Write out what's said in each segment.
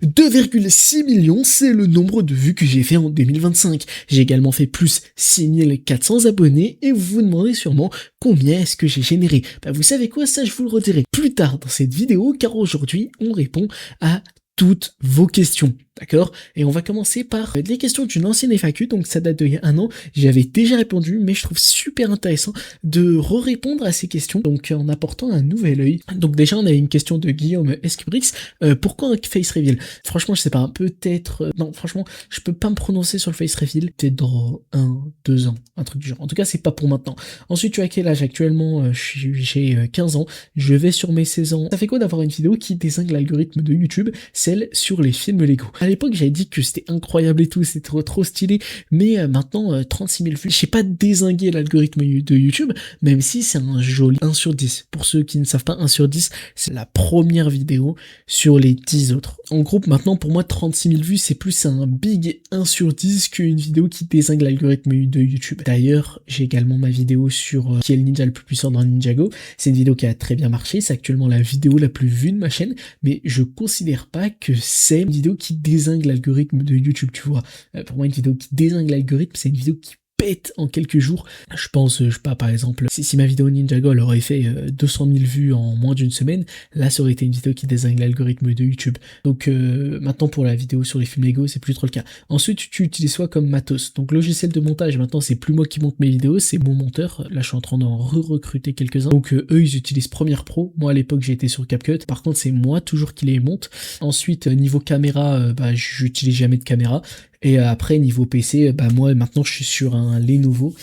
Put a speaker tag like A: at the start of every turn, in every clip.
A: 2,6 millions, c'est le nombre de vues que j'ai fait en 2025. J'ai également fait plus 6400 abonnés et vous vous demandez sûrement combien est-ce que j'ai généré. Bah vous savez quoi, ça je vous le redirai plus tard dans cette vidéo car aujourd'hui on répond à toutes vos questions, d'accord? Et on va commencer par les questions d'une ancienne FAQ, donc ça date d'il y a un an, j'y avais déjà répondu, mais je trouve super intéressant de répondre à ces questions, donc en apportant un nouvel œil. Donc déjà on a une question de Guillaume Escubrix, pourquoi un face reveal? Franchement je sais pas, peut-être, non franchement je peux pas me prononcer sur le face reveal, peut-être dans 1-2 ans, un truc du genre, en tout cas c'est pas pour maintenant. Ensuite tu as quel âge? Actuellement j'ai 15 ans, je vais sur mes 16 ans. Ça fait quoi d'avoir une vidéo qui dézingue l'algorithme de YouTube, celle sur les films Lego? À l'époque j'avais dit que c'était incroyable et tout, c'était trop stylé, mais maintenant 36 000 vues, je sais pas dézinguer l'algorithme de YouTube, même si c'est un joli 1 sur 10. Pour ceux qui ne savent pas, 1 sur 10, c'est la première vidéo sur les 10 autres. En groupe maintenant pour moi 36 000 vues c'est plus un big 1 sur 10 qu'une vidéo qui dézingue l'algorithme de YouTube. D'ailleurs j'ai également ma vidéo sur qui est le ninja le plus puissant dans Ninjago, c'est une vidéo qui a très bien marché, c'est actuellement la vidéo la plus vue de ma chaîne, mais je considère pas que c'est une vidéo qui dézingue l'algorithme de YouTube, tu vois. Pour moi, une vidéo qui dézingue l'algorithme, c'est une vidéo qui pète en quelques jours. Je pense, je sais pas, par exemple, si ma vidéo Ninjago elle aurait fait 200 000 vues en moins d'une semaine, là ça aurait été une vidéo qui dézingue l'algorithme de YouTube. Donc maintenant pour la vidéo sur les films Lego, c'est plus trop le cas. Ensuite tu utilises quoi comme matos? Donc logiciel de montage, maintenant c'est plus moi qui monte mes vidéos, c'est mon monteur. Là je suis en train d'en recruter quelques-uns. Donc eux ils utilisent Premiere Pro, moi à l'époque j'ai été sur CapCut. Par contre c'est moi toujours qui les monte. Ensuite niveau caméra, j'utilise jamais de caméra. Et après niveau PC, moi maintenant je suis sur un Lenovo.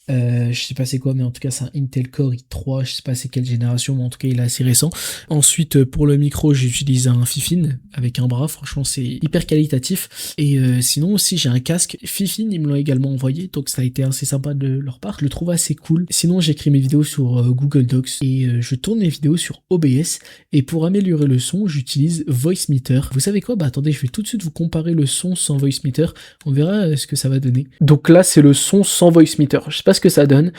A: Je sais pas c'est quoi, mais en tout cas c'est un Intel Core i3, je sais pas c'est quelle génération, mais en tout cas il est assez récent. Ensuite pour le micro j'utilise un Fifine avec un bras, franchement c'est hyper qualitatif. Et sinon aussi j'ai un casque Fifine, ils me l'ont également envoyé, donc ça a été assez sympa de leur part, je le trouve assez cool. Sinon j'écris mes vidéos sur Google Docs et je tourne mes vidéos sur OBS, et pour améliorer le son j'utilise Voicemeeter. Vous savez quoi, attendez, je vais tout de suite vous comparer le son sans Voicemeter, on verra ce que ça va donner. Donc là c'est le son sans Voicemeter, je sais pas ce que ça donne,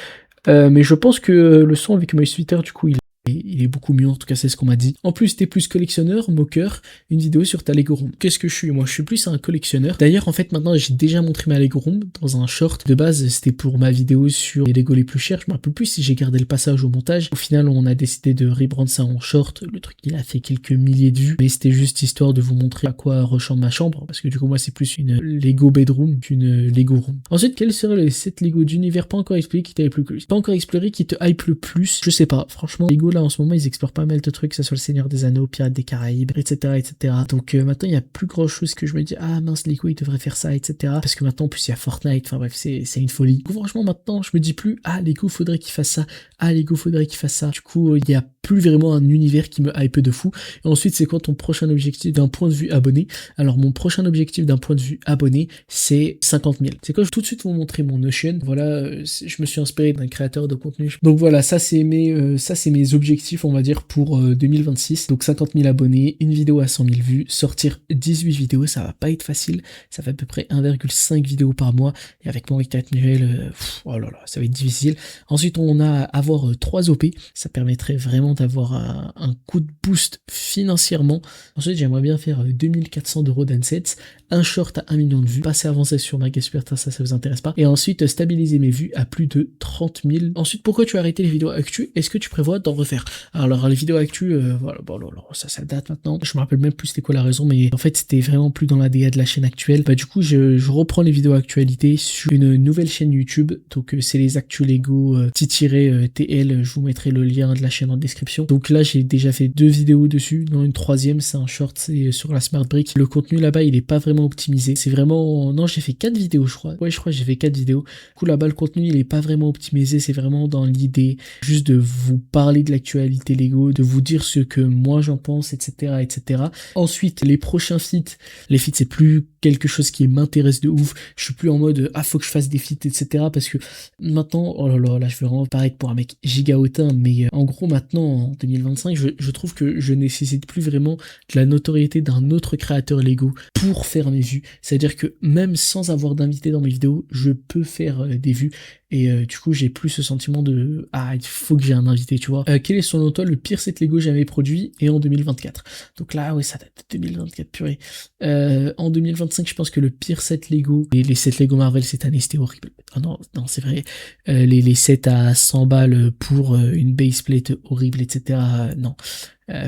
A: mais je pense que le son avec Voicemeter du coup il est beaucoup mieux, en tout cas c'est ce qu'on m'a dit. En plus t'es plus collectionneur, moqueur, une vidéo sur ta Lego Room. Qu'est-ce que je suis? Moi je suis plus un collectionneur. D'ailleurs en fait maintenant j'ai déjà montré ma Lego Room dans un short. De base c'était pour ma vidéo sur les Lego les plus chers, je me rappelle plus si j'ai gardé le passage au montage. Au final on a décidé de rebrand ça en short, le truc il a fait quelques milliers de vues, mais c'était juste histoire de vous montrer à quoi ressemble ma chambre, parce que du coup moi c'est plus une Lego bedroom qu'une Lego Room. Ensuite quels seraient les 7 Lego d'univers pas encore explorés qui t'hype le plus? Pas encore exploré qui te hype le plus? Je sais pas, franchement Lego là en ce moment ils explorent pas mal de trucs, que ce soit le Seigneur des Anneaux, Pirates des Caraïbes, etc. Donc maintenant il y a plus grand chose que je me dis ah mince Lego il devrait faire ça, etc. Parce que maintenant en plus il y a Fortnite, enfin bref c'est une folie. Du coup franchement maintenant je me dis plus ah Lego faudrait qu'il fasse ça, ah Lego faudrait qu'il fasse ça. Du coup il y a plus vraiment un univers qui me hype de fou. Et ensuite c'est quoi ton prochain objectif d'un point de vue abonné? Alors mon prochain objectif d'un point de vue abonné c'est 50 000. C'est quoi? Je vais tout de suite vous montrer mon Notion. Voilà, je me suis inspiré d'un créateur de contenu. Donc voilà, ça c'est mes objectifs on va dire pour 2026. Donc 50 000 abonnés, une vidéo à 100 000 vues, sortir 18 vidéos, ça va pas être facile. Ça fait à peu près 1,5 vidéos par mois. Et avec mon rythme actuel, oh là là, ça va être difficile. Ensuite on a avoir 3 OP. Ça permettrait vraiment d'avoir un coup de boost financièrement. Ensuite j'aimerais bien faire 2400 € d'ansets, un short à 1 million de vues, passer avancé sur ma Super, ça vous intéresse pas, et ensuite stabiliser mes vues à plus de 30 000. Ensuite pourquoi tu as arrêté les vidéos actu? Est-ce que tu prévois d'en refaire? Alors les vidéos actu, voilà, bon, ça date maintenant, je me rappelle même plus c'était quoi la raison, mais en fait c'était vraiment plus dans l'ADA de la chaîne actuelle. Du coup je reprends les vidéos actualités sur une nouvelle chaîne YouTube, donc c'est les actus Lego T-TL, je vous mettrai le lien de la chaîne en description. Donc là j'ai déjà fait 2 vidéos dessus, non une troisième c'est un short, c'est sur la Smart Brick. Le contenu là-bas il est pas vraiment optimisé, c'est vraiment, non j'ai fait 4 vidéos je crois, je crois que j'ai fait 4 vidéos. Du coup là-bas le contenu il est pas vraiment optimisé, c'est vraiment dans l'idée juste de vous parler de l'actualité Lego, de vous dire ce que moi j'en pense, etc. Ensuite les prochains feats, les feats c'est plus quelque chose qui m'intéresse de ouf, je suis plus en mode ah faut que je fasse des feats, etc. parce que maintenant, oh là je vais vraiment paraître pour un mec giga hautain, mais en gros maintenant en 2025 je trouve que je nécessite plus vraiment de la notoriété d'un autre créateur Lego pour faire mes vues, c'est à dire que même sans avoir d'invité dans mes vidéos je peux faire des vues. et du coup j'ai plus ce sentiment de ah il faut que j'ai un invité, tu vois. Quel est selon toi le pire set Lego jamais produit et en 2024? Donc là ouais ça date de 2024 purée. En 2025 je pense que le pire set Lego et les sets Lego Marvel cette année c'était horrible. Oh non c'est vrai. Les sets à 100 balles pour une baseplate horrible etc. Non.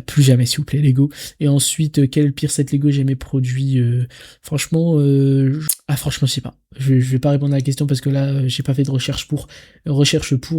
A: Plus jamais s'il vous plaît Lego. Et ensuite quel est le pire set Lego jamais produit? Franchement franchement je sais pas. Je vais pas répondre à la question parce que là j'ai pas fait de recherche pour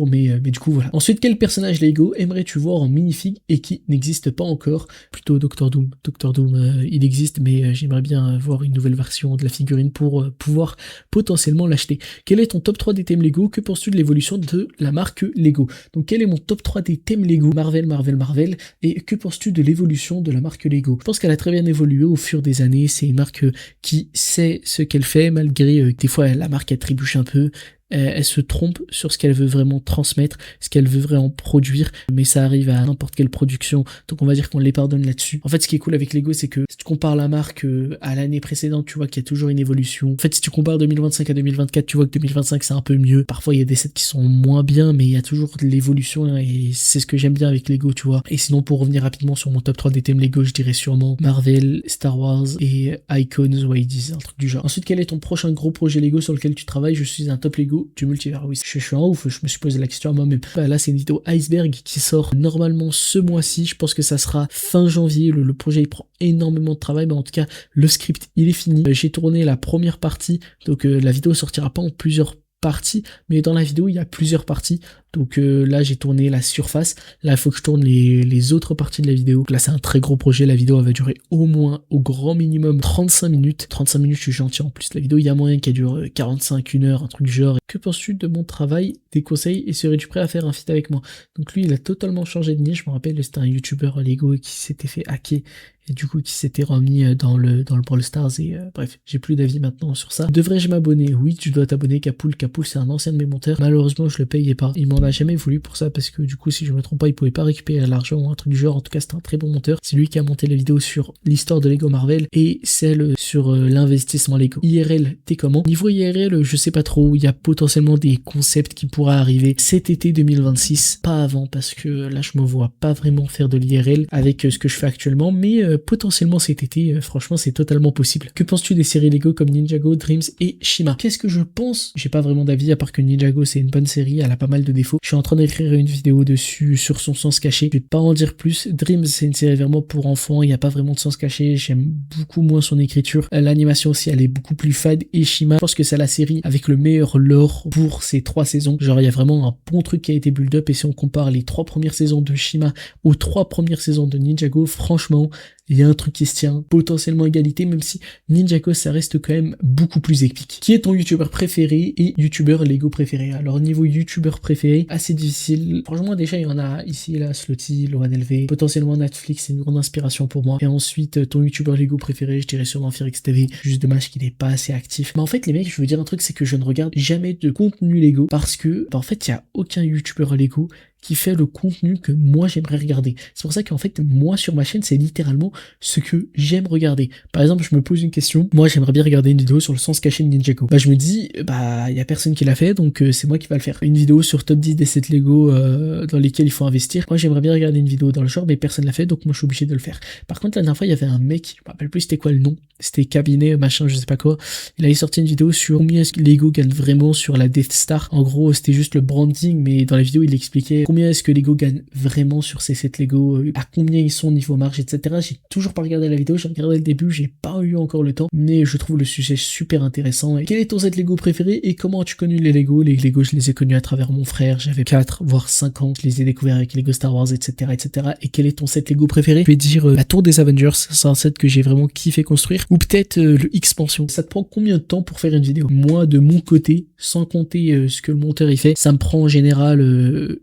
A: mais du coup voilà. Ensuite quel personnage Lego aimerais-tu voir en minifig et qui n'existe pas encore? Plutôt Doctor Doom. Doctor Doom il existe mais j'aimerais bien voir une nouvelle version de la figurine pour pouvoir potentiellement l'acheter. Quel est ton top 3 des thèmes Lego? Que penses-tu de l'évolution de la marque Lego? Donc quel est mon top 3 des thèmes Lego? Marvel et que penses-tu de l'évolution de la marque Lego? Je pense qu'elle a très bien évolué au fur des années, c'est une marque qui sait ce qu'elle fait malgré des fois la marque elle trébuche un peu, elle se trompe sur ce qu'elle veut vraiment transmettre, ce qu'elle veut vraiment produire, mais ça arrive à n'importe quelle production, donc on va dire qu'on les pardonne là-dessus. En fait ce qui est cool avec Lego c'est que si tu compares la marque à l'année précédente, tu vois qu'il y a toujours une évolution. En fait si tu compares 2025 à 2024, tu vois que 2025 c'est un peu mieux, parfois il y a des sets qui sont moins bien, mais il y a toujours de l'évolution et c'est ce que j'aime bien avec Lego, tu vois. Et sinon pour revenir rapidement sur mon top 3 des thèmes Lego, je dirais sûrement Marvel, Star Wars et Icons, ouais ils disent un truc du genre. Ensuite quel est ton prochain gros projet Lego sur lequel tu travailles? Je suis un top Lego du multivers. Oui, je suis en ouf, je me suis posé la question à moi-même. Là, c'est une vidéo Iceberg qui sort normalement ce mois-ci. Je pense que ça sera fin janvier. Le projet, il prend énormément de travail, mais en tout cas, le script, il est fini. J'ai tourné la première partie, donc la vidéo sortira pas en plusieurs parties, mais dans la vidéo, il y a plusieurs parties. Donc là j'ai tourné la surface, là il faut que je tourne les autres parties de la vidéo. Donc là c'est un très gros projet, la vidéo elle va durer au moins, au grand minimum 35 minutes. 35 minutes je suis gentil en plus, la vidéo il y a moyen qu'elle dure 45, 1 heure, un truc du genre. Que penses-tu de mon travail, des conseils et serais-tu prêt à faire un feat avec moi? Donc lui il a totalement changé de niche, je me rappelle c'était un youtubeur Lego qui s'était fait hacker et du coup qui s'était remis dans le Brawl Stars et bref j'ai plus d'avis maintenant sur ça. Devrais-je m'abonner? Oui tu dois t'abonner. Capoul c'est un ancien de mes monteurs, malheureusement je le payais pas, il m'en a jamais voulu pour ça parce que du coup si je me trompe pas il pouvait pas récupérer l'argent ou un truc du genre. En tout cas c'est un très bon monteur, c'est lui qui a monté la vidéo sur l'histoire de Lego Marvel et celle sur l'investissement Lego. IRL t'es comment? Niveau IRL je sais pas trop, il y a potentiellement des concepts qui pourraient arriver cet été 2026, pas avant parce que là je me vois pas vraiment faire de l'IRL avec ce que je fais actuellement, mais potentiellement cet été franchement c'est totalement possible. Que penses-tu des séries Lego comme Ninjago, Dreams et Shima? Qu'est-ce que je pense? J'ai pas vraiment d'avis à part que Ninjago c'est une bonne série, elle a pas mal de défauts. Je suis en train d'écrire une vidéo dessus sur son sens caché, je vais pas en dire plus. Dreams c'est une série vraiment pour enfants, il n'y a pas vraiment de sens caché, j'aime beaucoup moins son écriture, l'animation aussi elle est beaucoup plus fade. Et Shima je pense que c'est la série avec le meilleur lore pour ces 3 saisons, genre il y a vraiment un bon truc qui a été build up et si on compare les 3 premières saisons de Shima aux 3 premières saisons de Ninjago, franchement il y a un truc qui se tient, potentiellement égalité, même si Ninjago ça reste quand même beaucoup plus épique. Qui est ton youtubeur préféré et youtubeur Lego préféré? Alors niveau youtubeur préféré, assez difficile. Franchement déjà il y en a ici, là, Slotty, Loran LV, potentiellement Netflix, c'est une grande inspiration pour moi. Et ensuite ton youtubeur Lego préféré, je dirais sûrement Firix TV, juste dommage qu'il n'est pas assez actif. Mais en fait les mecs, je veux dire un truc, c'est que je ne regarde jamais de contenu Lego parce que en fait il y a aucun youtubeur Lego qui fait le contenu que moi j'aimerais regarder. C'est pour ça qu'en fait moi sur ma chaîne c'est littéralement ce que j'aime regarder. Par exemple je me pose une question, moi j'aimerais bien regarder une vidéo sur le sens caché de Ninjago. Bah je me dis bah il y a personne qui l'a fait donc c'est moi qui va le faire. Une vidéo sur top 10 des sets Lego dans lesquels il faut investir. Moi j'aimerais bien regarder une vidéo dans le genre mais personne l'a fait donc moi je suis obligé de le faire. Par contre la dernière fois il y avait un mec, je me rappelle plus c'était quoi le nom, c'était cabinet machin je sais pas quoi. Il avait sorti une vidéo sur combien est-ce que Lego gagne vraiment sur la Death Star. En gros c'était juste le branding mais dans la vidéo il expliquait combien est-ce que Lego gagne vraiment sur ces sets Lego, à combien ils sont niveau marge, etc. J'ai toujours pas regardé la vidéo, j'ai regardé le début, j'ai pas eu encore le temps, mais je trouve le sujet super intéressant. Et quel est ton set Lego préféré et comment as-tu connu les Lego? Les Lego, je les ai connus à travers mon frère, j'avais 4 voire 5 ans, je les ai découverts avec Lego Star Wars, etc. etc. Et quel est ton set Lego préféré? Je vais dire la tour des Avengers, c'est un set que j'ai vraiment kiffé construire, ou peut-être le Expansion. Ça te prend combien de temps pour faire une vidéo? Moi, de mon côté, sans compter ce que le monteur y fait, ça me prend en général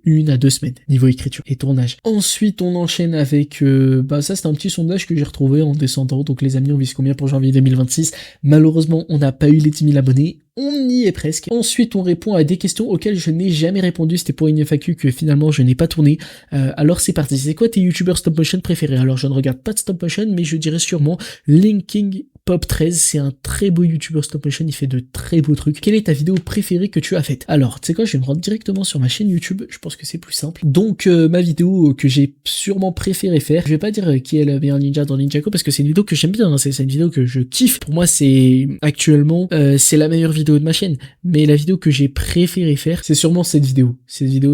A: 1 à 2 semaines. Niveau écriture et tournage. Ensuite on enchaîne avec ça c'est un petit sondage que j'ai retrouvé en descendant, donc les amis on vise combien pour janvier 2026? Malheureusement on n'a pas eu les 10 000 abonnés, on y est presque. Ensuite on répond à des questions auxquelles je n'ai jamais répondu, c'était pour une FAQ que finalement je n'ai pas tourné. Alors c'est parti, c'est quoi tes youtubeurs stop motion préférés? Alors je ne regarde pas de stop motion mais je dirais sûrement Linking Pop13, c'est un très beau youtubeur stop motion, il fait de très beaux trucs. Quelle est ta vidéo préférée que tu as faite? Alors, tu sais quoi, je vais me rendre directement sur ma chaîne YouTube, je pense que c'est plus simple. Donc, ma vidéo que j'ai sûrement préféré faire, je vais pas dire qui est le meilleur ninja dans Ninjago, parce que c'est une vidéo que j'aime bien, hein, c'est une vidéo que je kiffe. Pour moi, c'est actuellement, c'est la meilleure vidéo de ma chaîne. Mais la vidéo que j'ai préféré faire, c'est sûrement cette vidéo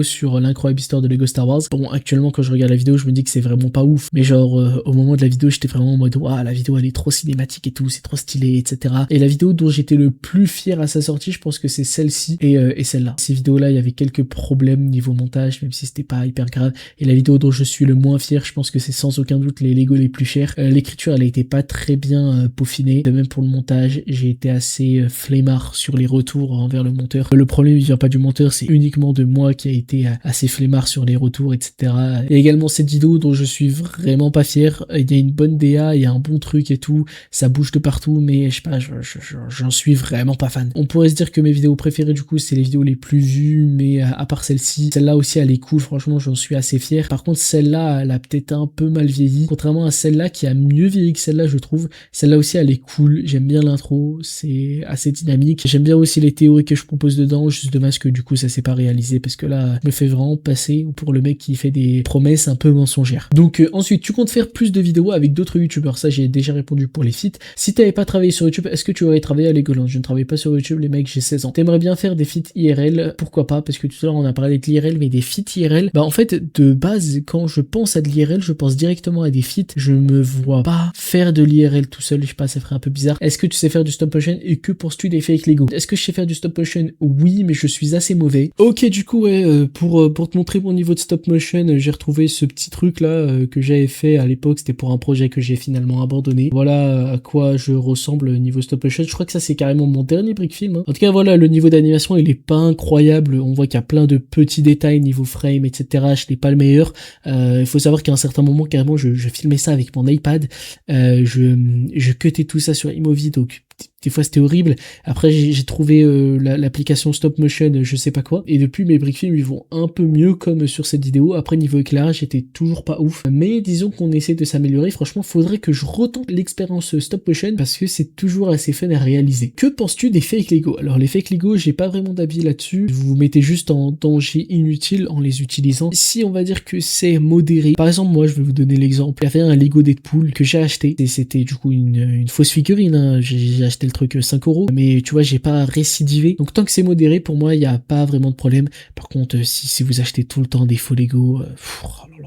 A: sur l'incroyable histoire de Lego Star Wars. Bon, actuellement, quand je regarde la vidéo, je me dis que c'est vraiment pas ouf, mais genre, au moment de la vidéo, j'étais vraiment en mode, waouh, la vidéo elle est trop cinématique et tout, c'est trop stylé, etc. Et la vidéo dont j'étais le plus fier à sa sortie, je pense que c'est celle-ci et celle-là. Ces vidéos-là, il y avait quelques problèmes niveau montage, même si c'était pas hyper grave. Et la vidéo dont je suis le moins fier, je pense que c'est sans aucun doute les Lego les plus chers. L'écriture, elle a été pas très bien peaufinée. De même pour le montage, j'ai été assez flemmard sur les retours envers le monteur. Le problème, il vient pas du monteur, c'est uniquement de moi qui a été assez flemmard sur les retours, etc. Et également cette vidéo dont je suis vraiment pas fier. Il y a une bonne DA, il y a un bon truc et tout, ça bouge de partout, mais je sais pas, j'en suis vraiment pas fan. On pourrait se dire que mes vidéos préférées du coup c'est les vidéos les plus vues, mais à part celle-ci, celle-là aussi elle est cool, franchement j'en suis assez fier. Par contre celle-là elle a peut-être un peu mal vieilli, contrairement à celle-là qui a mieux vieilli que celle-là je trouve. Celle-là aussi elle est cool, j'aime bien l'intro, c'est assez dynamique, j'aime bien aussi les théories que je propose dedans, juste dommage que du coup ça s'est pas réalisé, parce que là je me fais vraiment passer pour le mec qui fait des promesses un peu mensongères. Donc ensuite tu comptes faire plus de vidéos avec d'autres youtubeurs? Ça j'ai déjà répondu pour les feats. Si t'avais pas travaillé sur YouTube, est-ce que tu aurais travaillé à Legoland? Je ne travaille pas sur YouTube les mecs, j'ai 16 ans. T'aimerais bien faire des feats IRL? Pourquoi pas? Parce que tout à l'heure on a parlé de l'IRL, mais des feats IRL, bah en fait de base quand je pense à de l'IRL, je pense directement à des feats. Je me vois pas faire de l'IRL tout seul, je sais pas, ça ferait un peu bizarre. Est-ce que tu sais faire du stop motion et que penses-tu des fake Lego? Est-ce que je sais faire du stop motion? Oui, mais je suis assez mauvais. Ok, du coup ouais, pour te montrer mon niveau de stop motion, j'ai retrouvé ce petit truc là que j'avais fait à l'époque, c'était pour un projet que j'ai finalement abandonné. Voilà à quoi je ressemble niveau stop motion. Je crois que ça c'est carrément mon dernier brick film, hein. En tout cas voilà, le niveau d'animation il est pas incroyable, on voit qu'il y a plein de petits détails niveau frame, etc. Je n'ai pas le meilleur. Il faut savoir qu'à un certain moment carrément je filmais ça avec mon iPad, je cutais tout ça sur iMovie, donc des fois c'était horrible. Après j'ai trouvé l'application stop motion je sais pas quoi, et depuis mes brick films ils vont un peu mieux comme sur cette vidéo. Après niveau éclairage j'étais toujours pas ouf, mais disons qu'on essaie de s'améliorer. Franchement faudrait que je retente l'expérience stop motion parce que c'est toujours assez fun à réaliser. Que penses-tu des fake Lego? Alors les fake Lego j'ai pas vraiment d'avis là-dessus, vous vous mettez juste en danger inutile en les utilisant. Si on va dire que c'est modéré, par exemple moi je vais vous donner l'exemple, il y avait un Lego Deadpool que j'ai acheté, et c'était du coup une fausse figurine, hein. J'ai acheté le truc 5 €, mais tu vois j'ai pas récidivé, donc tant que c'est modéré pour moi il y a pas vraiment de problème. Par contre si vous achetez tout le temps des faux Lego,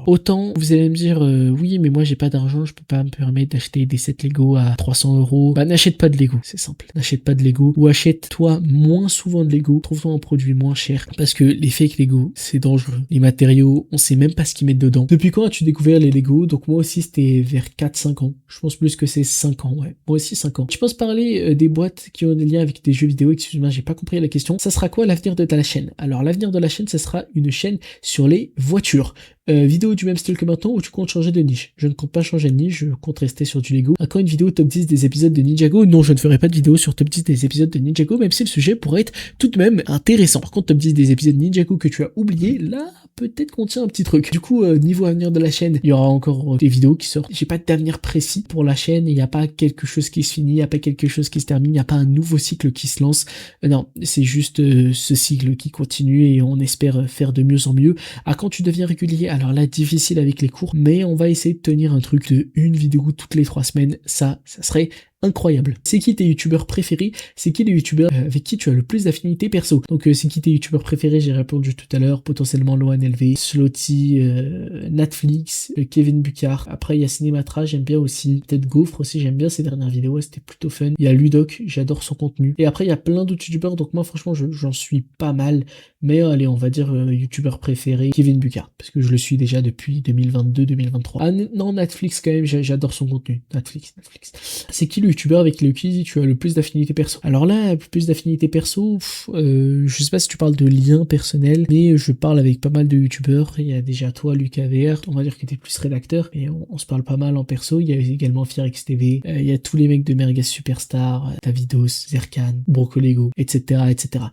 A: autant vous allez me dire oui mais moi j'ai pas d'argent, je peux pas me permettre d'acheter des sets Lego à 300 €. Bah n'achète pas de Lego, c'est simple, n'achète pas de Lego, ou achète-toi moins souvent de Lego, trouve-toi un produit moins cher, parce que les fake Lego c'est dangereux. Les matériaux on sait même pas ce qu'ils mettent dedans. Depuis quand as-tu découvert les Lego? Donc moi aussi c'était vers 4-5 ans, je pense plus que c'est 5 ans, ouais, moi aussi 5 ans. Je pense parler des boîtes qui ont des liens avec des jeux vidéo, excuse-moi j'ai pas compris la question. Ça sera quoi l'avenir de ta chaîne? Alors l'avenir de la chaîne ça sera une chaîne sur les voitures. Vidéo du même style que maintenant ou tu comptes changer de niche? Je ne compte pas changer de niche, je compte rester sur du Lego. À quand une vidéo top 10 des épisodes de Ninjago? Non, je ne ferai pas de vidéo sur top 10 des épisodes de Ninjago, même si le sujet pourrait être tout de même intéressant. Par contre, top 10 des épisodes Ninjago que tu as oublié, là, peut-être qu'on tient un petit truc. Du coup, niveau avenir de la chaîne, il y aura encore des vidéos qui sortent. J'ai pas d'avenir précis pour la chaîne, il n'y a pas quelque chose qui se finit, il n'y a pas quelque chose qui se termine, il n'y a pas un nouveau cycle qui se lance. Non, c'est juste ce cycle qui continue et on espère faire de mieux en mieux. À quand tu deviens régulier? Alors là, difficile avec les cours, mais on va essayer de tenir un truc de une vidéo toutes les 3 semaines. Ça serait incroyable. C'est qui tes youtubeurs préférés? C'est qui les youtubeurs avec qui tu as le plus d'affinité perso? Donc c'est qui tes youtubeurs préférés? J'ai répondu tout à l'heure, potentiellement LoanLV, Slotty, Netflix, Kevin Bucard. Après il y a Cinématra, j'aime bien aussi. Peut-être Gaufre aussi, j'aime bien ses dernières vidéos, c'était plutôt fun. Il y a Ludoc, j'adore son contenu. Et après il y a plein d'autres youtubeurs, donc moi franchement j'en suis pas mal. Mais allez, on va dire youtubeur préféré, Kevin Bucard, parce que je le suis déjà depuis 2022-2023. Ah non, Netflix quand même, j'adore son contenu. Netflix. C'est qui le youtubeur avec lequel tu as le plus d'affinité perso? Alors là, plus d'affinité perso, je sais pas si tu parles de liens personnels, mais je parle avec pas mal de youtubeurs. Il y a déjà toi, Lucas VR, on va dire que t'es plus rédacteur, mais on se parle pas mal en perso. Il y a également Fierix TV, il y a tous les mecs de Merguez Superstar, Davidos, Zerkan, Brocolego, etc.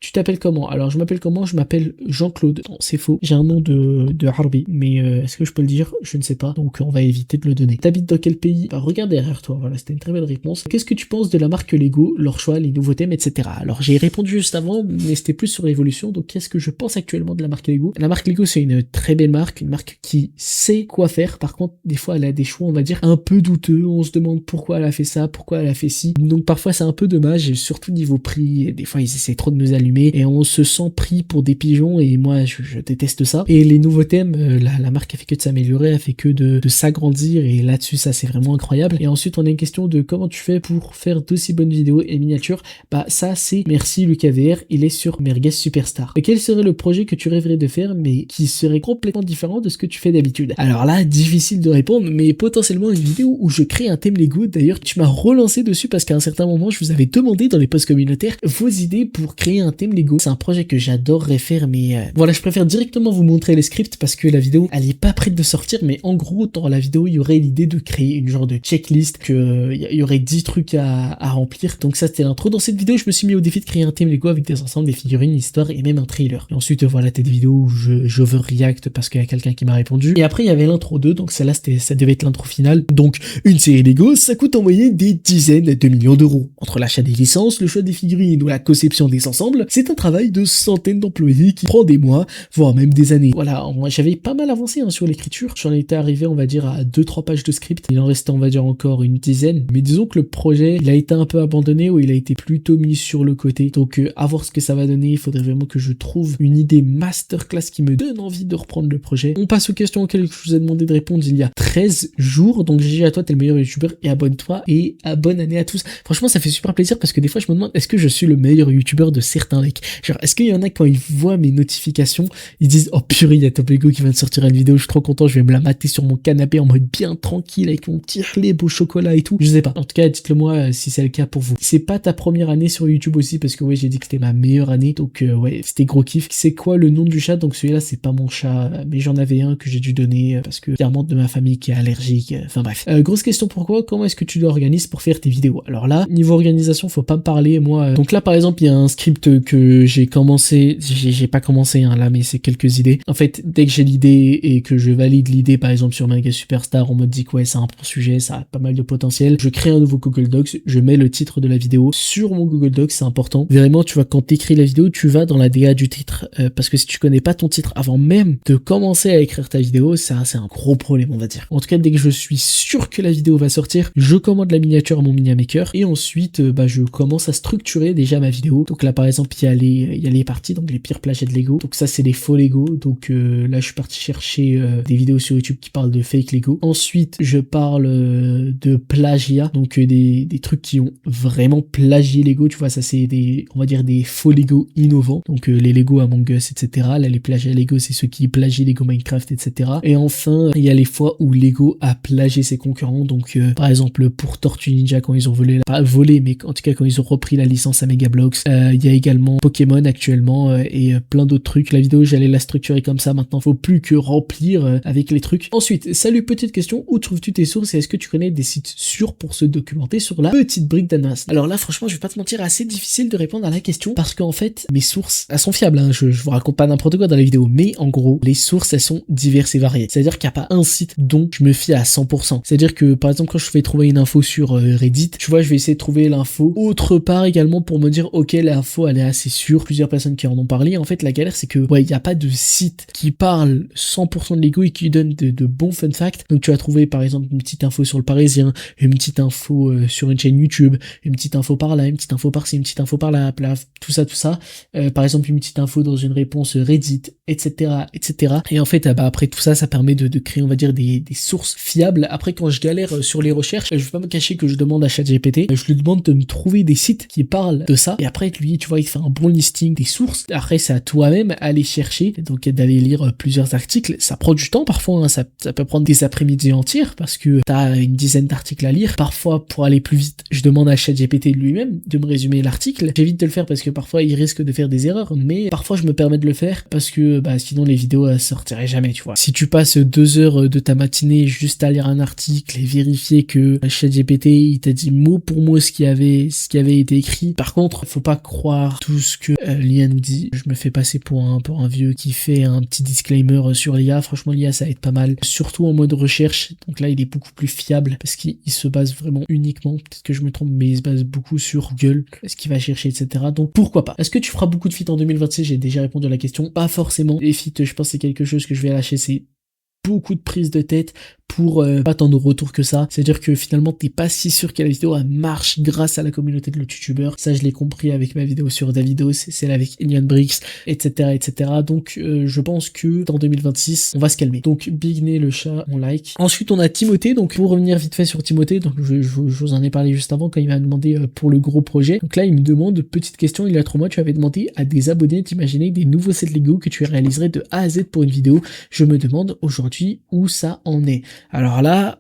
A: Tu t'appelles comment? Alors je m'appelle comment? Je m'appelle Jean-Claude. Non, c'est faux. J'ai un nom de Harbi, mais est-ce que je peux le dire? Je ne sais pas, donc on va éviter de le donner. T'habites dans quel pays? Bah, regarde derrière toi, voilà, c'était une très belle réponse. qu'est-ce que tu penses de la marque Lego, leur choix, les nouveaux thèmes, etc. Alors j'ai répondu juste avant, mais c'était plus sur l'évolution. Donc qu'est-ce que je pense actuellement de la marque Lego? La marque Lego, c'est une très belle marque, une marque qui sait quoi faire. Par contre, des fois elle a des choix, on va dire, un peu douteux. On se demande pourquoi elle a fait ça, pourquoi elle a fait ci. Donc parfois c'est un peu dommage, et surtout niveau prix. Des fois ils essaient trop de nous allumer et on se sent pris pour des pigeons, et moi je déteste ça. Et les nouveaux thèmes, la marque a fait que de s'améliorer, a fait que de s'agrandir, et là-dessus ça c'est vraiment incroyable. Et ensuite on a une question de comment tu fais pour faire d'aussi bonnes vidéos et miniatures. Bah ça c'est merci Lucas VR, il est sur Merguez Superstar. Et quel serait le projet que tu rêverais de faire mais qui serait complètement différent de ce que tu fais d'habitude? Alors là, difficile de répondre, mais potentiellement une vidéo où je crée un thème Lego. D'ailleurs tu m'as relancé dessus parce qu'à un certain moment je vous avais demandé dans les posts communautaires vos idées pour créer un thème Lego. C'est un projet que j'adorerais faire, mais voilà, je préfère directement vous montrer les scripts parce que la vidéo elle est pas prête de sortir. Mais en gros dans la vidéo il y aurait l'idée de créer une genre de checklist, que il y aurait 10 trucs à remplir. Donc ça c'était l'intro. Dans cette vidéo je me suis mis au défi de créer un thème Lego avec des ensembles, des figurines, une histoire et même un trailer. Et ensuite voilà, t'as des vidéos où je overreact parce qu'il y a quelqu'un qui m'a répondu. Et après il y avait l'intro 2, donc celle-là ça devait être l'intro finale. Donc une série Lego ça coûte en moyenne des dizaines de millions d'euros. Entre l'achat des licences, le choix des figurines ou la conception des ensembles, c'est un travail de centaines d'employés qui prend des mois, voire même des années. Voilà, j'avais pas mal avancé sur l'écriture. J'en étais arrivé on va dire à 2-3 pages de script. Il en restait on va dire encore une dizaine. Mais disons que le projet il a été un peu abandonné, ou il a été plutôt mis sur le côté. Donc à voir ce que ça va donner. Il faudrait vraiment que je trouve une idée masterclass qui me donne envie de reprendre le projet. On passe aux questions auxquelles je vous ai demandé de répondre il y a 13 jours. Donc GG à toi, t'es le meilleur youtubeur, et abonne-toi, et bonne année à tous. Franchement ça fait super plaisir parce que des fois je me demande est-ce que je suis le meilleur youtubeur de certains mecs. Genre est-ce qu'il y en a quand ils voient mes notifications ils disent oh purée il y a Top Lego qui vient de sortir une vidéo, je suis trop content, je vais me la mater sur mon canapé en mode bien tranquille avec mon petit lait au chocolat et tout. Je sais pas, en tout cas dites-le moi si c'est le cas pour vous. C'est pas ta première année sur YouTube aussi, parce que ouais j'ai dit que c'était ma meilleure année, donc ouais c'était gros kiff. C'est quoi le nom du chat? Donc celui-là c'est pas mon chat, mais j'en avais un que j'ai dû donner parce que il y a un membre de ma famille qui est allergique, enfin bref. Grosse question, pourquoi? Comment est-ce que tu l'organises pour faire tes vidéos? Alors là niveau organisation faut pas me parler, moi donc là par exemple il y a un script que j'ai commencé, j'ai pas commencé là, mais c'est quelques idées. En fait dès que j'ai l'idée et que je valide l'idée par exemple sur Merguez Superstar, on me dit que ouais c'est un bon sujet, ça a pas mal de potentiel, je crée un nouveau Google Docs, je mets le titre de la vidéo sur mon Google Docs, c'est important. Vraiment tu vois, quand t'écris la vidéo tu vas dans la DA du titre, parce que si tu connais pas ton titre avant même de commencer à écrire ta vidéo, ça c'est un gros problème on va dire. En tout cas dès que je suis sûr que la vidéo va sortir, je commande la miniature à mon Miniamaker, et ensuite je commence à structurer déjà ma vidéo. Donc là par exemple il y a les parties, donc les pires plagiats de Lego, donc ça c'est les faux Lego. Donc là je suis parti chercher des vidéos sur YouTube qui parlent de fake Lego. Ensuite je parle de plagiat, donc des trucs qui ont vraiment plagié Lego, tu vois, ça c'est des, on va dire des faux Lego innovants, donc les Lego Among Us etc. Là les plagiats Lego c'est ceux qui plagient Lego Minecraft etc. Et enfin il y a les fois où Lego a plagié ses concurrents, donc par exemple pour Tortue Ninja quand ils ont pas volé mais en tout cas quand ils ont repris la licence à Megablox. Il y a également Pokémon actuellement et plein d'autres trucs. La vidéo j'allais la structurer comme ça, maintenant faut plus que remplir avec les trucs. Ensuite salut, petite question, où trouves-tu tes sources et est-ce que tu connais des sites sûrs pour se documenter sur la petite brique d'Ananas? Alors là franchement je vais pas te mentir, assez difficile de répondre à la question parce qu'en fait mes sources elles sont fiables, je vous raconte pas n'importe quoi dans la vidéo, mais en gros les sources elles sont diverses et variées, c'est à dire qu'il n'y a pas un site dont je me fie à 100%. C'est à dire que par exemple quand je vais trouver une info sur Reddit, tu vois, je vais essayer de trouver l'info autre part également pour me dire ok l'info elle est assez sûre, plusieurs personnes qui en ont parlé. En fait la galère c'est que ouais il n'y a pas de site qui parle 100% de Lego et qui donne de bons fun facts. Donc tu vas trouver par exemple une petite info sur le Parisien, une petite info sur une chaîne YouTube, une petite info par là, une petite info par ci, une petite info par là, tout ça. Par exemple une petite info dans une réponse Reddit, etc. Et en fait après tout ça permet de créer on va dire des sources fiables. Après quand je galère sur les recherches, je vais pas me cacher que je demande à ChatGPT, je lui demande de me trouver des sites qui parlent de ça, et après lui tu vois il fait un bon listing des sources. Après c'est à toi-même aller chercher, donc d'aller lire plusieurs articles. Ça prend du temps parfois, ça peut prendre des après-midi entières parce que t'as une dizaine d'articles à lire. Parfois pour aller plus vite je demande à ChatGPT lui-même de me résumer l'article. J'évite de le faire parce que parfois il risque de faire des erreurs, mais parfois je me permets de le faire parce que sinon les vidéos sortiraient jamais, tu vois. Si tu passes 2 heures de ta matinée juste à lire un article et vérifier que ChatGPT il t'a dit mot pour mot ce qui avait été écrit. Par contre, faut pas croire tout ce que l'IA nous dit. Je me fais passer pour un vieux qui fait un petit disclaimer sur l'IA. Franchement, l'IA ça aide pas mal, surtout en mode recherche. Donc là, il est beaucoup plus fiable parce qu'il se base vraiment uniquement, peut-être que je me trompe, mais il se base beaucoup sur Google, ce qu'il va chercher, etc. Donc pourquoi pas. Est-ce que tu feras beaucoup de feats en 2026? J'ai déjà répondu à la question. Pas forcément. Les feats, je pense que c'est quelque chose que je vais lâcher. C'est beaucoup de prise de tête pour pas tant de retour que ça. C'est-à-dire que finalement t'es pas si sûr que la vidéo elle marche grâce à la communauté de l'autre youtubeur. Ça je l'ai compris avec ma vidéo sur Davidos, celle avec Elian Brix, etc. Donc je pense que dans 2026 on va se calmer. Donc Big Ney le chat, on like. Ensuite on a Timothée, donc pour revenir vite fait sur Timothée, donc je vous en ai parlé juste avant quand il m'a demandé pour le gros projet. Donc là il me demande, petite question, il y a 3 mois tu avais demandé à des abonnés d'imaginer des nouveaux sets Lego que tu réaliserais de A à Z pour une vidéo. Je me demande aujourd'hui où ça en est. Alors là,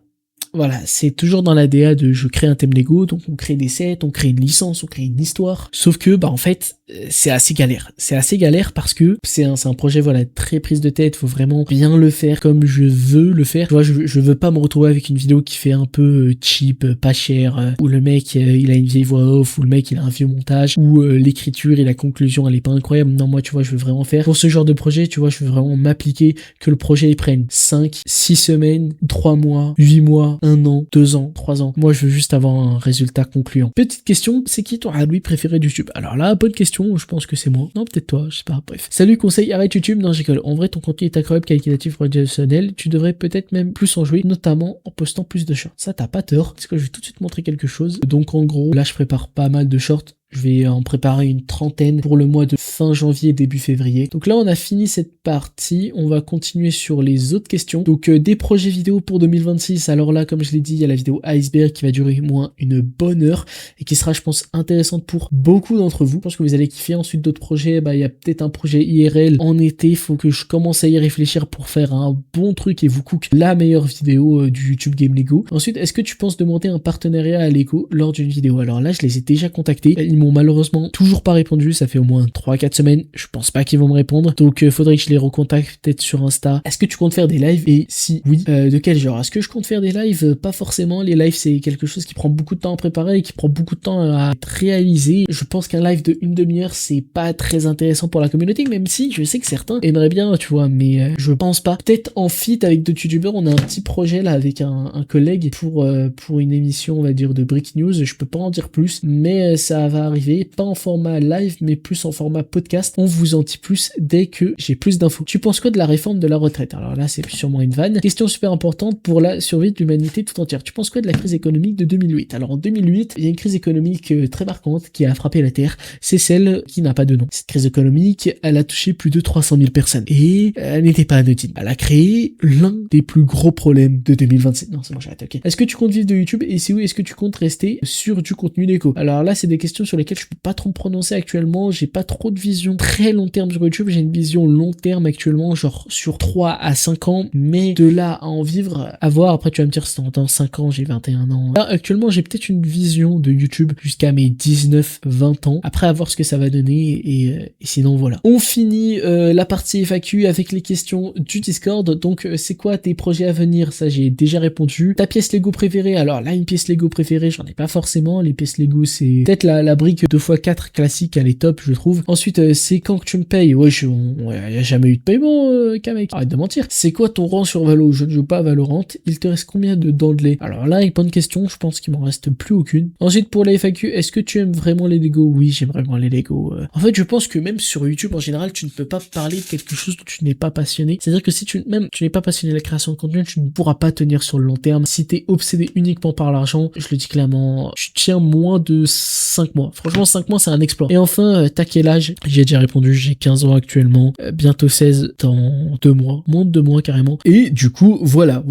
A: voilà, c'est toujours dans la DA de je crée un thème Lego, donc on crée des sets, on crée une licence, on crée une histoire. Sauf que, en fait, c'est assez galère. C'est assez galère parce que c'est un projet, voilà, très prise de tête, faut vraiment bien le faire comme je veux le faire. Tu vois, je veux pas me retrouver avec une vidéo qui fait un peu cheap, pas cher, où le mec, il a une vieille voix off, où le mec, il a un vieux montage, où l'écriture et la conclusion, elle est pas incroyable. Non, moi, tu vois, je veux vraiment faire. Pour ce genre de projet, tu vois, je veux vraiment m'appliquer, que le projet, il prenne 5, 6 semaines, 3 mois, 8 mois, 1 an, 2 ans, 3 ans. Moi, je veux juste avoir un résultat concluant. Petite question, c'est qui ton Halloween préféré de YouTube? Alors là, bonne question, je pense que c'est moi. Non, peut-être toi, je sais pas, bref. Salut, conseil, arrête YouTube. Non, j'école. En vrai, ton contenu est incroyable, qualitatif, professionnel. Tu devrais peut-être même plus en jouer, notamment en postant plus de shorts. Ça, t'as pas tort. Parce que je vais tout de suite montrer quelque chose. Donc, en gros, là, je prépare pas mal de shorts. Je vais en préparer une trentaine pour le mois de fin janvier, début février. Donc là, on a fini cette partie. On va continuer sur les autres questions. Donc, des projets vidéo pour 2026. Alors là, comme je l'ai dit, il y a la vidéo Iceberg qui va durer au moins une bonne heure et qui sera, je pense, intéressante pour beaucoup d'entre vous. Je pense que vous allez kiffer. Ensuite, d'autres projets, il y a peut-être un projet IRL en été. Faut que je commence à y réfléchir pour faire un bon truc et vous cook la meilleure vidéo du YouTube Game Lego. Ensuite, est-ce que tu penses de monter un partenariat à Lego lors d'une vidéo? Alors là, je les ai déjà contactés. Ils m'ont malheureusement toujours pas répondu, ça fait au moins 3-4 semaines, je pense pas qu'ils vont me répondre, donc faudrait que je les recontacte peut-être sur Insta. Est-ce que tu comptes faire des lives? Et si oui, de quel genre? Est-ce que je compte faire des lives? Pas forcément, les lives c'est quelque chose qui prend beaucoup de temps à préparer et qui prend beaucoup de temps à être réalisé. Je pense qu'un live de une demi-heure c'est pas très intéressant pour la communauté, même si je sais que certains aimeraient bien, tu vois, mais je pense pas. Peut-être en feat avec d'autres youtubeurs, on a un petit projet là avec un collègue pour une émission on va dire de Break News, je peux pas en dire plus, mais ça va arriver, pas en format live mais plus en format podcast. On vous en dit plus dès que j'ai plus d'infos. Tu penses quoi de la réforme de la retraite? Alors là c'est sûrement une vanne. Question super importante pour la survie de l'humanité tout entière. Tu penses quoi de la crise économique de 2008? Alors en 2008 il y a une crise économique très marquante qui a frappé la Terre, c'est celle qui n'a pas de nom. Cette crise économique elle a touché plus de 300 000 personnes et elle n'était pas anodine. Elle a créé l'un des plus gros problèmes de 2027. Non c'est bon, j'arrête, ok. Est-ce que tu comptes vivre de YouTube et si oui est-ce que tu comptes rester sur du contenu Lego? Alors là c'est des questions sur lesquelles je peux pas trop me prononcer actuellement, j'ai pas trop de vision très long terme sur YouTube, j'ai une vision long terme actuellement, genre sur 3 à 5 ans, mais de là à en vivre, à voir, après tu vas me dire si dans 5 ans, j'ai 21 ans. Là, actuellement, j'ai peut-être une vision de YouTube jusqu'à mes 19-20 ans, après à voir ce que ça va donner, et sinon voilà. On finit la partie FAQ avec les questions du Discord, donc c'est quoi tes projets à venir? Ça j'ai déjà répondu. Ta pièce Lego préférée? Alors là, une pièce Lego préférée, j'en ai pas forcément, les pièces Lego c'est peut-être la brique 2x4 classique, elle est top je trouve. Ensuite c'est quand que tu me payes? Ouais, y a jamais eu de paiement Kamek, arrête de mentir. C'est quoi ton rang sur Valo? Je ne joue pas à Valorant. Il te reste combien de dents de lait? Alors là, bonne question, je pense qu'il m'en reste plus aucune. Ensuite pour la FAQ, est-ce que tu aimes vraiment les Lego? Oui, j'aime vraiment les Lego. En fait je pense que même sur YouTube en général tu ne peux pas parler de quelque chose dont tu n'es pas passionné. C'est-à-dire que si tu n'es pas passionné de la création de contenu, tu ne pourras pas tenir sur le long terme. Si t'es obsédé uniquement par l'argent, je le dis clairement, tu tiens moins de 5 mois. Franchement 5 mois c'est un exploit. Et enfin, t'as quel âge? J'ai déjà répondu, j'ai 15 ans actuellement, bientôt 16 dans 2 mois, moins de 2 mois carrément. Et du coup, voilà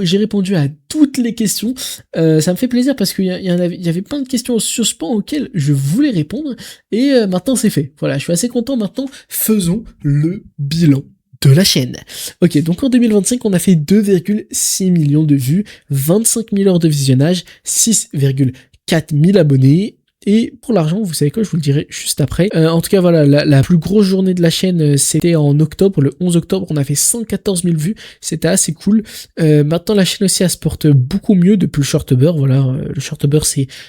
A: j'ai répondu à toutes les questions. Ça me fait plaisir parce qu'il y avait plein de questions sur ce point auxquelles je voulais répondre et maintenant c'est fait. Voilà, je suis assez content maintenant. Faisons le bilan de la chaîne. Ok, donc en 2025, on a fait 2,6 millions de vues, 25 000 heures de visionnage, 6,4 000 abonnés. Et pour l'argent, vous savez quoi, je vous le dirai juste après. En tout cas, voilà, la plus grosse journée de la chaîne, c'était en octobre, le 11 octobre, on a fait 114 000 vues, c'était assez cool. Maintenant, la chaîne aussi, elle se porte beaucoup mieux depuis le Shortober, voilà, le Shortober,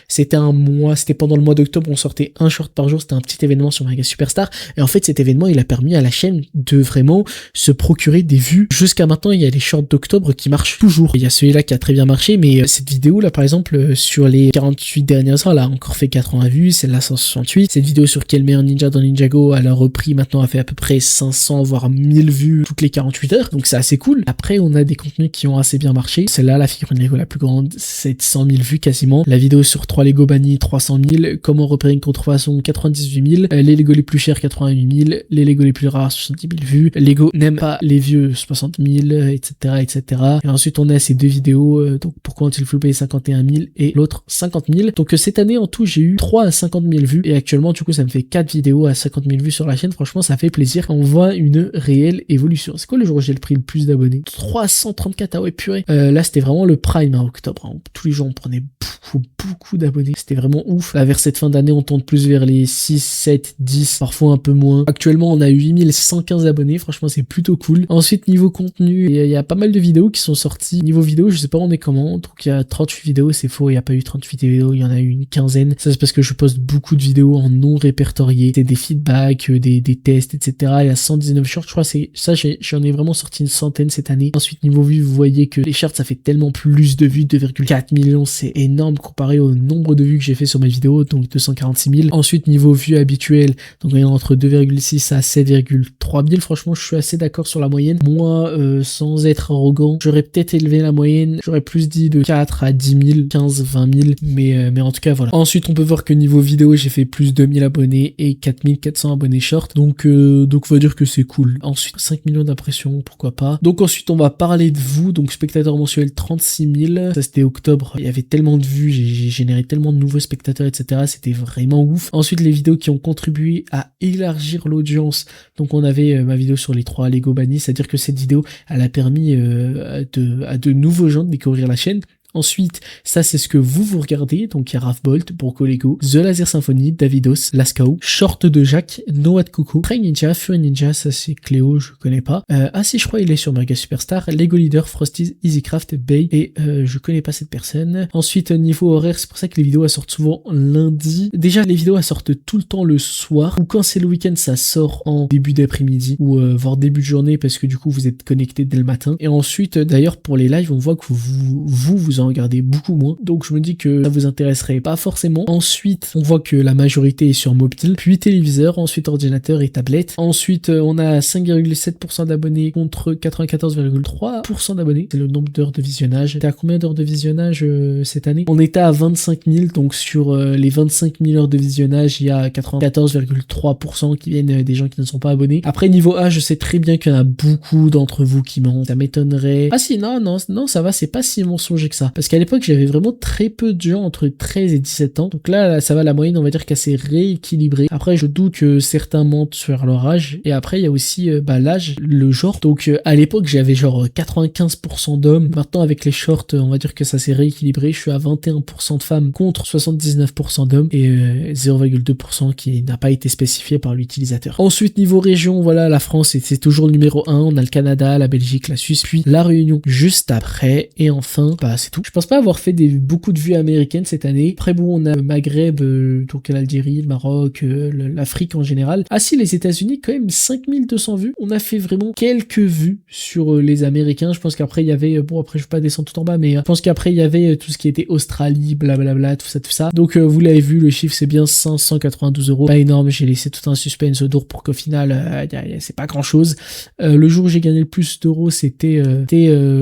A: c'était un mois, c'était pendant le mois d'octobre, on sortait un short par jour, c'était un petit événement sur Mega Superstar, et en fait, cet événement, il a permis à la chaîne de vraiment se procurer des vues. Jusqu'à maintenant, il y a les shorts d'octobre qui marchent toujours. Il y a celui-là qui a très bien marché, mais cette vidéo là, par exemple, sur les 48 dernières heures, elle a encore fait 80 vues, celle-là 168. Cette vidéo sur quel meilleur ninja dans Ninjago, elle a repris, maintenant elle fait à peu près 500 voire 1000 vues toutes les 48 heures, donc c'est assez cool. Après, on a des contenus qui ont assez bien marché. Celle-là, la figurine Lego la plus grande, 700 000 vues quasiment. La vidéo sur 3 Lego bannis, 300 000. Comment repérer une contrefaçon, 98 000. Les Lego les plus chers, 88 000. Les Lego les plus rares, 70 000 vues. Lego n'aime pas les vieux, 60 000, etc., etc. Et ensuite, on a ces deux vidéos, donc pourquoi ont-ils floupé 51 000 et l'autre 50 000. Donc cette année, en tout, j'ai eu 3 à 50 000 vues. Et actuellement, du coup, ça me fait 4 vidéos à 50 000 vues sur la chaîne. Franchement, ça fait plaisir. On voit une réelle évolution. C'est quoi le jour où j'ai pris le plus d'abonnés? 334, ah ouais, purée. Là, c'était vraiment le prime, hein, octobre. Hein. Tous les jours, on prenait beaucoup d'abonnés. C'était vraiment ouf. Là, vers cette fin d'année, on tourne plus vers les 6, 7, 10, parfois un peu moins. Actuellement, on a 8115 abonnés. Franchement, c'est plutôt cool. Ensuite, niveau contenu, il y a pas mal de vidéos qui sont sorties. Niveau vidéo, je sais pas on est comment. Donc, il y a 38 vidéos, c'est faux. Il y a pas eu 38 vidéos, il y en a eu une quinzaine. Ça, c'est parce que je poste beaucoup de vidéos en non répertoriées. C'est des feedbacks, des tests, etc. Il y a 119 shorts. Je crois c'est ça, j'en ai vraiment sorti une centaine cette année. Ensuite, niveau vues, vous voyez que les shorts, ça fait tellement plus de vues, 2,4 millions. C'est énorme comparé au nombre de vues que j'ai fait sur mes vidéos, donc 246 000. Ensuite, niveau vues habituelles, donc on est entre 2,6 à 7,3 000. Franchement, je suis assez d'accord sur la moyenne. Moi, sans être arrogant, j'aurais peut-être élevé la moyenne. J'aurais plus dit de 4 à 10 000, 15, 20 000. Mais en tout cas, voilà. Ensuite, on peut voir que niveau vidéo, j'ai fait plus de 1000 abonnés et 4400 abonnés short. Donc on va dire que c'est cool. Ensuite, 5 millions d'impressions, pourquoi pas. Donc ensuite, on va parler de vous. Donc spectateurs mensuels, 36 000. Ça, c'était octobre. Il y avait tellement de vues, j'ai généré tellement de nouveaux spectateurs, etc. C'était vraiment ouf. Ensuite, les vidéos qui ont contribué à élargir l'audience. Donc on avait ma vidéo sur les 3 Lego bannis, c'est-à-dire que cette vidéo, elle a permis à de nouveaux gens de découvrir la chaîne. Ensuite, ça c'est ce que vous regardez, donc il y a Rafbolt, Broco Lego, The Laser Symphony, Davidos, Lascaux, Short de Jacques, Noah de Coco, Prey Ninja, Fury Ninja, ça c'est Cléo, je connais pas. Ah si, je crois il est sur Mega Superstar, Lego Leader, Frosties, Easycraft, Bay, et je connais pas cette personne. Ensuite, niveau horaire, c'est pour ça que les vidéos elles sortent souvent lundi. Déjà, les vidéos elles sortent tout le temps le soir, ou quand c'est le week-end, ça sort en début d'après-midi, ou voire début de journée, parce que du coup vous êtes connecté dès le matin. Et ensuite, d'ailleurs, pour les lives, on voit que vous en regardez beaucoup moins, donc je me dis que ça vous intéresserait pas forcément. Ensuite, on voit que la majorité est sur mobile, puis téléviseur, ensuite ordinateur et tablette. Ensuite, on a 5,7% d'abonnés contre 94,3% d'abonnés. C'est le nombre d'heures de visionnage. T'es à combien d'heures de visionnage cette année? On était à 25 000, donc sur les 25 000 heures de visionnage, il y a 94,3% qui viennent des gens qui ne sont pas abonnés. Après, niveau âge, je sais très bien qu'il y en a beaucoup d'entre vous qui mentent. Ça m'étonnerait. Ah si, non, ça va, c'est pas si mensonger que ça. Parce qu'à l'époque, j'avais vraiment très peu de gens entre 13 et 17 ans. Donc là, ça va, la moyenne, on va dire qu'elle s'est rééquilibrée. Après, je doute que certains mentent sur leur âge. Et après, il y a aussi l'âge, le genre. Donc à l'époque, j'avais genre 95% d'hommes. Maintenant, avec les shorts, on va dire que ça s'est rééquilibré. Je suis à 21% de femmes contre 79% d'hommes et 0,2% qui n'a pas été spécifié par l'utilisateur. Ensuite, niveau région, voilà, la France, c'est toujours le numéro 1. On a le Canada, la Belgique, la Suisse, puis la Réunion juste après. Et enfin, bah c'est tout. Je pense pas avoir fait beaucoup de vues américaines cette année. Après bon, on a le Maghreb, donc l'Algérie, le Maroc, l'Afrique en général. Ah si, les États-Unis, quand même 5200 vues. On a fait vraiment quelques vues sur les Américains. Je pense qu'après il y avait, bon après je vais pas descendre tout en bas, mais je pense qu'après il y avait tout ce qui était Australie, blablabla, tout ça. Donc vous l'avez vu, le chiffre c'est bien 592 €. Pas énorme, j'ai laissé tout un suspense d'or pour qu'au final, c'est pas grand chose. Le jour où j'ai gagné le plus d'euros, c'était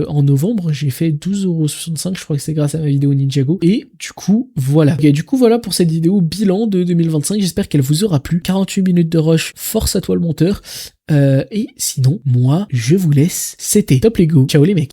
A: en novembre. J'ai fait 12,65 €. Je crois que c'est grâce à ma vidéo Ninjago. Et du coup, voilà. Et du coup, voilà pour cette vidéo bilan de 2025. J'espère qu'elle vous aura plu. 48 minutes de rush. Force à toi le monteur. Et sinon, moi, je vous laisse. C'était Top Lego. Ciao les mecs.